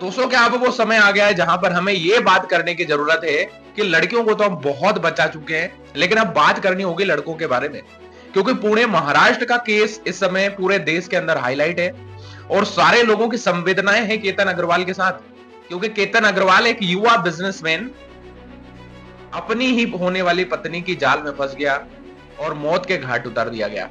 दोस्तों, क्या अब वो समय आ गया है जहां पर हमें ये बात करने की जरूरत है कि लड़कियों को तो हम बहुत बचा चुके हैं, लेकिन अब बात करनी होगी लड़कों के बारे में। क्योंकि पुणे महाराष्ट्र का केस इस समय पूरे देश के अंदर हाईलाइट है और सारे लोगों की संवेदनाएं हैं केतन अग्रवाल के साथ। क्योंकि केतन अग्रवाल एक युवा बिजनेसमैन अपनी ही होने वाली पत्नी की जाल में फंस गया और मौत के घाट उतार दिया गया।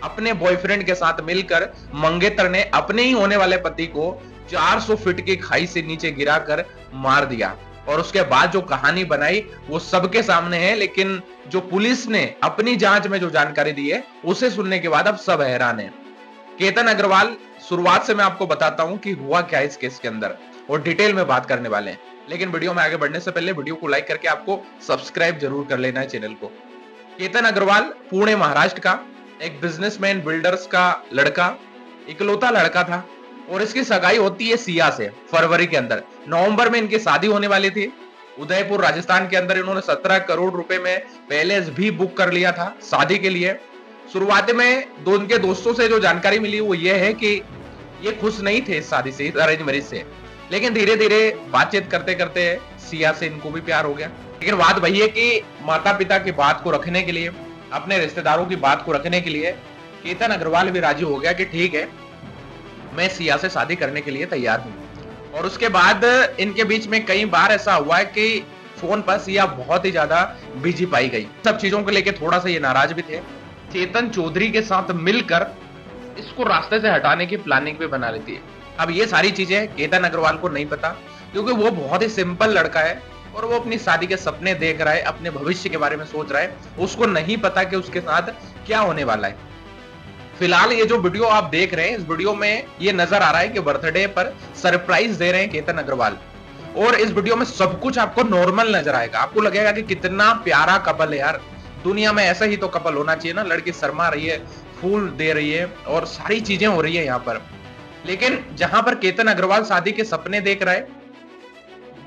अपने बॉयफ्रेंड के साथ मिलकर मंगेतर ने अपने ही होने वाले पति को 400 फीट की खाई से नीचे गिराकर मार दिया। और उसके बाद जो कहानी बनाई वो सबके सामने है, लेकिन जो पुलिस ने अपनी जांच में जो जानकारी दी है उसे सुनने के बाद अब सब हैरान है। केतन अग्रवाल, शुरुआत से मैं आपको बताता हूं कि हुआ क्या इस केस के अंदर और डिटेल में बात करने वाले हैं। लेकिन वीडियो में आगे बढ़ने से पहले वीडियो को लाइक करके आपको सब्सक्राइब जरूर कर लेना है चैनल को। केतन अग्रवाल पुणे महाराष्ट्र का एक बिजनेसमैन बिल्डर्स का लड़का, इकलौता लड़का था और इसकी सगाई होती है सिया से फरवरी के अंदर। नवंबर में इनकी शादी होने वाली थी। उदयपुर राजस्थान के अंदर इन्होंने 17 करोड़ रुपए में पैलेस भी बुक कर लिया था शादी के लिए। शुरुआत में उनके दोस्तों से जो जानकारी मिली वो ये है कि ये खुश नहीं थे इस शादी से, इस अरेंज मैरिज से, लेकिन धीरे धीरे बातचीत करते करते सिया से इनको भी प्यार हो गया। लेकिन बात वही है कि माता पिता की बात को रखने के लिए, अपने रिश्तेदारों की बात को रखने के लिए केतन अग्रवाल भी राजी हो गया कि ठीक है, मैं सिया से शादी करने के लिए तैयार हूं। और उसके बाद इनके बीच में कई बार ऐसा हुआ है कि फोन पर सिया बहुत ही ज्यादा बिजी पाई गई। सब चीजों को लेकर थोड़ा सा ये नाराज भी थे। चेतन चौधरी के साथ मिलकर इसको रास्ते से हटाने की प्लानिंग भी बना लेती है। अब ये सारी चीजें केतन अग्रवाल को नहीं पता, क्योंकि वो बहुत ही सिंपल लड़का है और वो अपनी शादी के सपने देख रहा है, अपने भविष्य के बारे में सोच रहा है। उसको नहीं पता कि उसके साथ क्या होने वाला है। फिलहाल ये जो वीडियो आप देख रहे हैं, इस वीडियो में ये नजर आ रहा है कि बर्थडे पर सरप्राइज दे रहे हैं केतन अग्रवाल। और इस वीडियो में सब कुछ आपको नॉर्मल नजर आएगा। आपको लगेगा कि कितना प्यारा कपल है यार, दुनिया में ऐसा ही तो कपल होना चाहिए ना। लड़की शर्मा रही है, फूल दे रही है और सारी चीजें हो रही है यहाँ पर। लेकिन जहां पर केतन अग्रवाल शादी के सपने देख रहा है,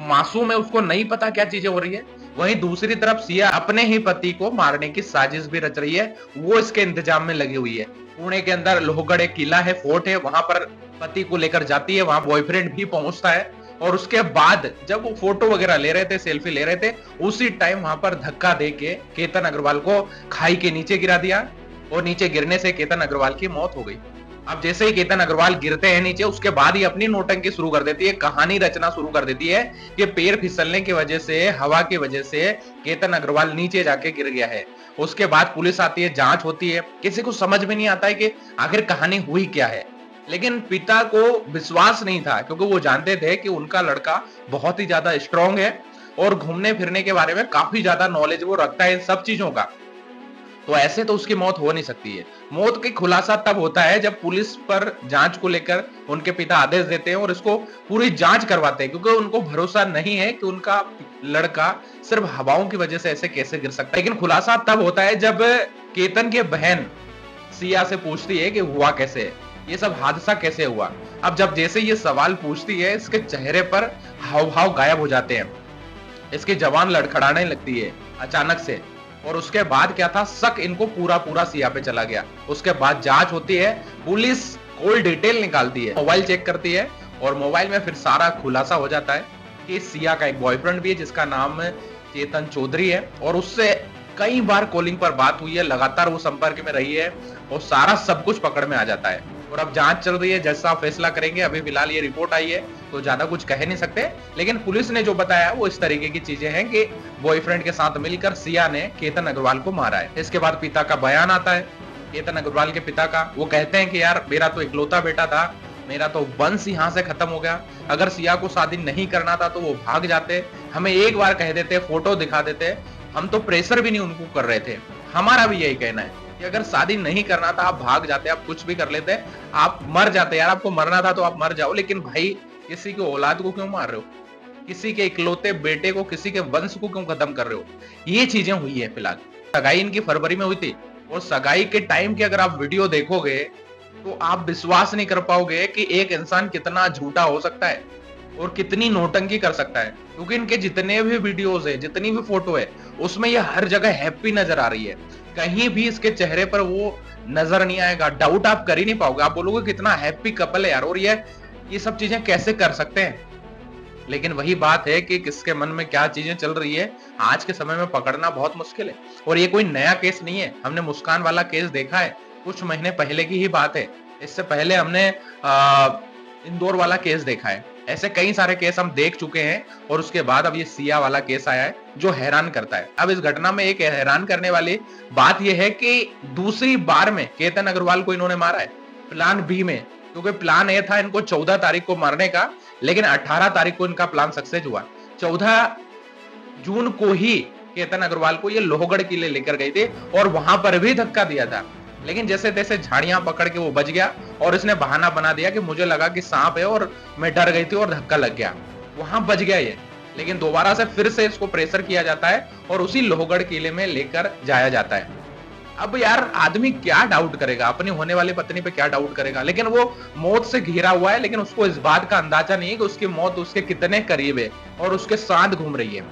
मासूम है, उसको नहीं पता क्या चीजें हो रही है, वहीं दूसरी तरफ सिया अपने ही पति को मारने की साजिश भी रच रही है। वो इसके इंतजाम में लगी हुई है। पुणे के अंदर लोहगढ़ एक किला है, फोर्ट है, वहां पर पति को लेकर जाती है। वहां बॉयफ्रेंड भी पहुंचता है और उसके बाद जब वो फोटो वगैरह ले रहे थे, सेल्फी ले रहे थे, उसी टाइम वहां पर धक्का दे के केतन अग्रवाल को खाई के नीचे गिरा दिया और नीचे गिरने से केतन अग्रवाल की मौत हो गई। अब जैसे ही केतन अग्रवाल गिरते हैं नीचे, उसके बाद ही अपनी नौटंकी शुरू कर देती है, कहानी रचना शुरू कर देती है कि पैर फिसलने की वजह से, हवा की वजह से केतन अग्रवाल नीचे जाके गिर गया है। उसके बाद पुलिस आती है, जांच होती है। किसी को समझ में नहीं आता है कि आखिर कहानी हुई क्या है। लेकिन पिता को विश्वास नहीं था, क्योंकि वो जानते थे कि उनका लड़का बहुत ही ज्यादा स्ट्रांग है और घूमने फिरने के बारे में काफी ज्यादा नॉलेज वो रखता है इन सब चीजों का। तो ऐसे तो उसकी मौत हो नहीं सकती है। मौत की खुलासा तब होता है जब पुलिस पर जांच को लेकर उनके पिता आदेश देते हैं और इसको पूरी जांच करवाते हैं, क्योंकि उनको भरोसा नहीं है कि उनका लड़का सिर्फ हवाओं की वजह से ऐसे कैसे गिर सकता है। लेकिन खुलासा तब होता है जब केतन की बहन सिया से पूछती है कि हुआ कैसे है, ये सब हादसा कैसे हुआ। अब जब जैसे ये सवाल पूछती है, इसके चेहरे पर हाव भाव गायब हो जाते हैं, इसकी जबान लड़खड़ाने लगती है अचानक से। और उसके बाद क्या था, शक इनको पूरा पूरा सिया पे चला गया। उसके बाद जांच होती है, पुलिस कोई डिटेल निकालती है, मोबाइल चेक करती है और मोबाइल में फिर सारा खुलासा हो जाता है कि सिया का एक बॉयफ्रेंड भी है जिसका नाम चेतन चौधरी है और उससे कई बार कॉलिंग पर बात हुई है, लगातार वो संपर्क में रही है और सारा सब कुछ पकड़ में आ जाता है। और अब जांच चल रही है, जैसा फैसला करेंगे। अभी फिलहाल ये रिपोर्ट आई है तो ज्यादा कुछ कह नहीं सकते, लेकिन पुलिस ने जो बताया वो इस तरीके की चीजें हैं कि बॉयफ्रेंड के साथ मिलकर सिया ने केतन अग्रवाल को मारा है। इसके बाद पिता का बयान आता है, केतन अग्रवाल के पिता का। वो कहते हैं कि यार, मेरा तो इकलौता बेटा था, मेरा तो वंश यहाँ से खत्म हो गया। अगर सिया को शादी नहीं करना था तो वो भाग जाते, हमें एक बार कह देते, फोटो दिखा देते, हम तो प्रेशर भी नहीं उनको कर रहे थे। हमारा भी यही कहना है कि अगर शादी नहीं करना था, आप भाग जाते, आप कुछ भी कर लेते, आप मर जाते। यार, आपको मरना था तो आप मर जाओ, लेकिन भाई किसी की औलाद को क्यों मार रहे हो? किसी के इकलौते बेटे को, किसी के वंश को क्यों खत्म कर रहे हो? ये चीजें हुई है। फिलहाल सगाई इनकी फरवरी में हुई थी और सगाई के टाइम की अगर आप वीडियो देखोगे तो आप विश्वास नहीं कर पाओगे कि एक इंसान कितना झूठा हो सकता है और कितनी नौटंकी कर सकता है। क्योंकि इनके जितने भी वीडियोस है, जितनी भी फोटो है, उसमें ये हर जगह हैप्पी नजर आ रही है। कहीं भी इसके चेहरे पर वो नजर नहीं आएगा, डाउट आप कर ही नहीं पाओगे। आप बोलोगे कितना हैप्पी कपल है यार, और ये सब चीजें कैसे कर सकते हैं। लेकिन वही बात है कि किसके मन में क्या चीजें चल रही है, आज के समय में पकड़ना बहुत मुश्किल है। और ये कोई नया केस नहीं है, हमने मुस्कान वाला केस देखा है, कुछ महीने पहले की ही बात है। इससे पहले हमने इंदौर वाला केस देखा है। ऐसे कई सारे केस हम देख चुके हैं और उसके बाद अब ये सिया वाला केस आया है, जो हैरान करता है। अब इस घटना में एक हैरान करने वाली बात यह है कि दूसरी बार में केतन अग्रवाल को इन्होंने मारा है, प्लान बी में। क्योंकि प्लान ए था इनको 14 तारीख को मारने का, लेकिन 18 तारीख को इनका प्लान सक्सेस हुआ। 14 जून को ही केतन अग्रवाल को ये लोहगढ़ किले लेकर गए थे और वहां पर भी धक्का दिया था। लेकिन जैसे तैसे झाड़ियां पकड़ के वो बच गया और इसने बहाना बना दिया कि मुझे लगा कि सांप है और मैं डर गई थी और धक्का लग गया। वहां बच गया ये। लेकिन दोबारा से फिर से इसको प्रेशर किया जाता है और उसी लोहगढ़ किले में लेकर जाया जाता है। अब यार आदमी क्या डाउट करेगा, अपनी होने वाली पत्नी पे क्या डाउट करेगा। लेकिन वो मौत से घिरा हुआ है, लेकिन उसको इस बात का अंदाजा नहीं है कि उसकी मौत उसके कितने करीब है और उसके साथ घूम रही है।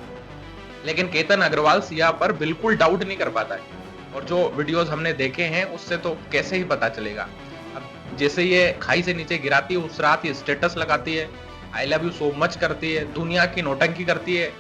लेकिन केतन अग्रवाल सिया पर बिल्कुल डाउट नहीं कर पाता है। और जो वीडियोस हमने देखे हैं उससे तो कैसे ही पता चलेगा। अब जैसे ये खाई से नीचे गिराती है, उस रात ये स्टेटस लगाती है, I love you so much करती है, दुनिया की नौटंकी करती है।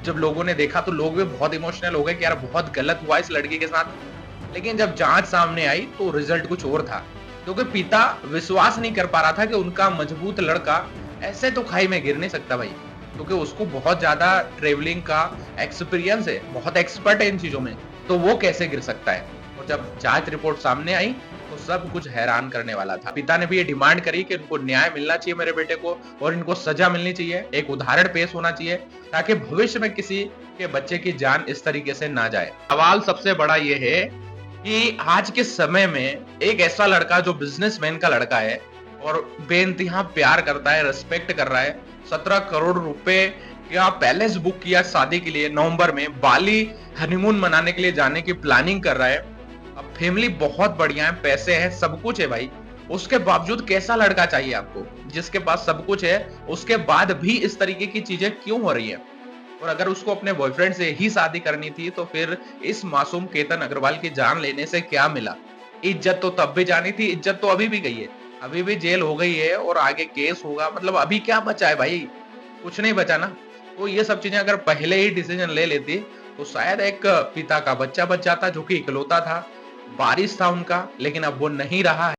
जब लोगों ने देखा तो लोग भी बहुत इमोशनल हो गए कि यार बहुत गलत हुआ इस लड़की के साथ। लेकिन जब जांच सामने आई तो रिजल्ट कुछ और था। क्योंकि पिता विश्वास नहीं कर पा रहा था कि उनका मजबूत लड़का ऐसे तो खाई में गिर नहीं सकता भाई। क्योंकि उसको बहुत ज्यादा ट्रेवलिंग का एक्सपीरियंस है, बहुत एक्सपर्ट है इन चीजों में, तो वो कैसे गिर सकता है। और जब जांच रिपोर्ट सामने आई तो सब कुछ हैरान करने वाला था। पिता ने भी ये डिमांड करी कि इनको न्याय मिलना चाहिए मेरे बेटे को, और इनको सजा मिलनी चाहिए, एक उदाहरण पेश होना चाहिए, ताकि भविष्य में किसी के बच्चे की जान इस तरीके से ना जाए। सवाल सबसे बड़ा ये है कि आज के समय में एक ऐसा लड़का जो बिजनेसमैन का लड़का है और बेइंतहा प्यार करता है, रिस्पेक्ट कर रहा है, 17 करोड़ रुपए का पैलेस बुक किया शादी के लिए, नवंबर में बाली हनीमून मनाने के लिए जाने की प्लानिंग कर रहा है। अब फैमिली बहुत बढ़िया है, पैसे हैं, सब कुछ है भाई। उसके बावजूद कैसा लड़का चाहिए आपको, जिसके पास सब कुछ है उसके बाद भी इस तरीके की चीजें क्यों हो रही है। और अगर उसको अपने बॉयफ्रेंड से ही शादी करनी थी तो फिर इस मासूम केतन अग्रवाल की जान लेने से क्या मिला। इज्जत तो तब भी जानी थी, इज्जत तो अभी भी गई है, अभी भी जेल हो गई है और आगे केस होगा। मतलब अभी क्या बचा है भाई, कुछ नहीं बचा ना। तो ये सब चीजें अगर पहले ही डिसीजन ले लेती तो शायद एक पिता का बच्चा बच जाता, जो कि इकलौता था, वारिस था उनका। लेकिन अब वो नहीं रहा है।